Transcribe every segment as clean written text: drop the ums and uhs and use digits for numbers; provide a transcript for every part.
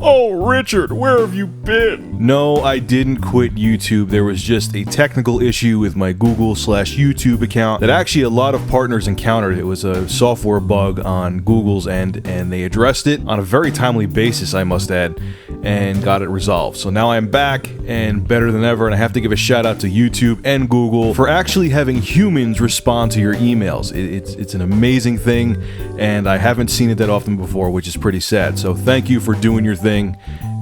Oh, Richard, where have you been? No, I didn't quit YouTube. There was just a technical issue with my Google/YouTube account that actually a lot of partners encountered. It was a software bug on Google's end, and they addressed it on a very timely basis, I must add, and got it resolved. So now I'm back and better than ever, and I have to give a shout out to YouTube and Google for actually having humans respond to your emails. It's an amazing thing, and I haven't seen it that often before, which is pretty sad. So thank you for doing your thing,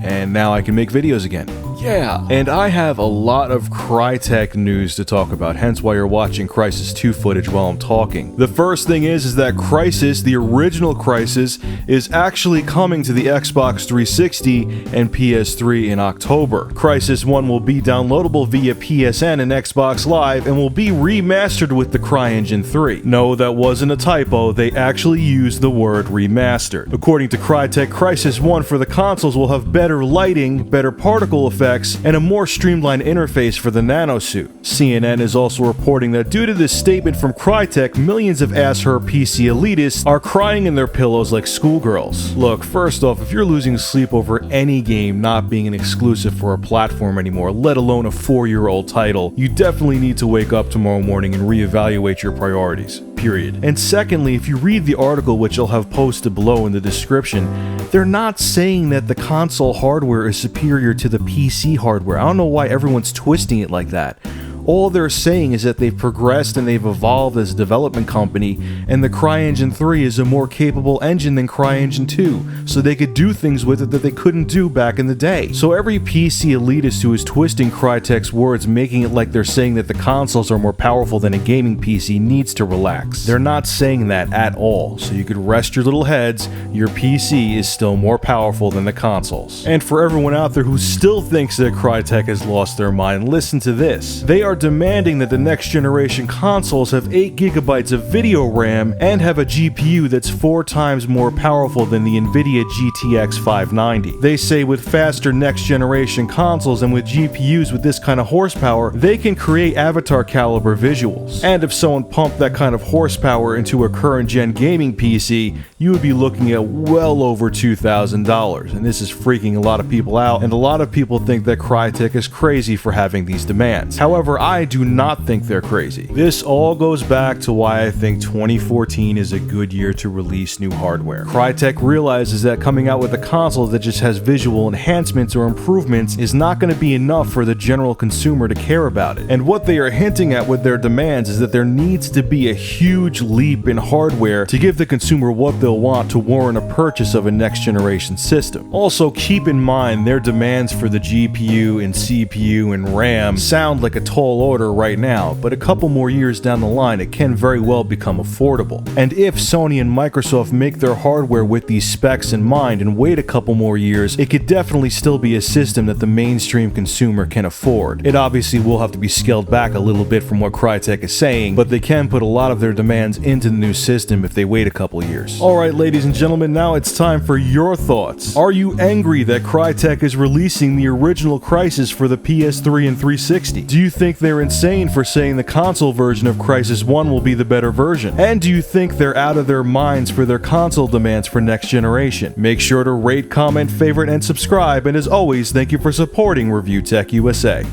and now I can make videos again. Yeah, and I have a lot of Crytek news to talk about, hence why you're watching Crysis 2 footage while I'm talking. The first thing is that Crysis, the original Crysis, is actually coming to the Xbox 360 and PS3 in October. Crysis 1 will be downloadable via PSN and Xbox Live and will be remastered with the CryEngine 3. No, that wasn't a typo, they actually used the word remastered. According to Crytek, Crysis 1 for the consoles will have better lighting, better particle effects, and a more streamlined interface for the nanosuit. CNN is also reporting that due to this statement from Crytek, millions of ass-hurt PC elitists are crying in their pillows like schoolgirls. Look, first off, if you're losing sleep over any game not being an exclusive for a platform anymore, let alone a 4-year-old title, you definitely need to wake up tomorrow morning and reevaluate your priorities. Period. And secondly, if you read the article, which I'll have posted below in the description, they're not saying that the console hardware is superior to the PC hardware. I don't know why everyone's twisting it like that. All they're saying is that they've progressed and they've evolved as a development company, and the CryEngine 3 is a more capable engine than CryEngine 2, so they could do things with it that they couldn't do back in the day. So every PC elitist who is twisting Crytek's words, making it like they're saying that the consoles are more powerful than a gaming PC, needs to relax. They're not saying that at all, so you could rest your little heads. Your PC is still more powerful than the consoles. And for everyone out there who still thinks that Crytek has lost their mind, listen to this. They are demanding that the next generation consoles have 8 GB of video RAM and have a GPU that's 4 times more powerful than the NVIDIA GTX 590. They say with faster next generation consoles and with GPUs with this kind of horsepower, they can create Avatar caliber visuals. And if someone pumped that kind of horsepower into a current gen gaming PC, you would be looking at well over $2,000. And this is freaking a lot of people out, and a lot of people think that Crytek is crazy for having these demands. However, I do not think they're crazy. This all goes back to why I think 2014 is a good year to release new hardware. Crytek realizes that coming out with a console that just has visual enhancements or improvements is not going to be enough for the general consumer to care about it. And what they are hinting at with their demands is that there needs to be a huge leap in hardware to give the consumer what they'll want to warrant a purchase of a next generation system. Also, keep in mind their demands for the GPU and CPU and RAM sound like a tall order right now, but a couple more years down the line it can very well become affordable. And if Sony and Microsoft make their hardware with these specs in mind and wait a couple more years, it could definitely still be a system that the mainstream consumer can afford. It obviously will have to be scaled back a little bit from what Crytek is saying, but they can put a lot of their demands into the new system if they wait a couple years. Alright, ladies and gentlemen, now it's time for your thoughts. Are you angry that Crytek is releasing the original Crysis for the PS3 and 360? Do you think they're insane for saying the console version of Crysis 1 will be the better version? And do you think they're out of their minds for their console demands for next generation? Make sure to rate, comment, favorite, and subscribe, and as always, thank you for supporting Review Tech USA.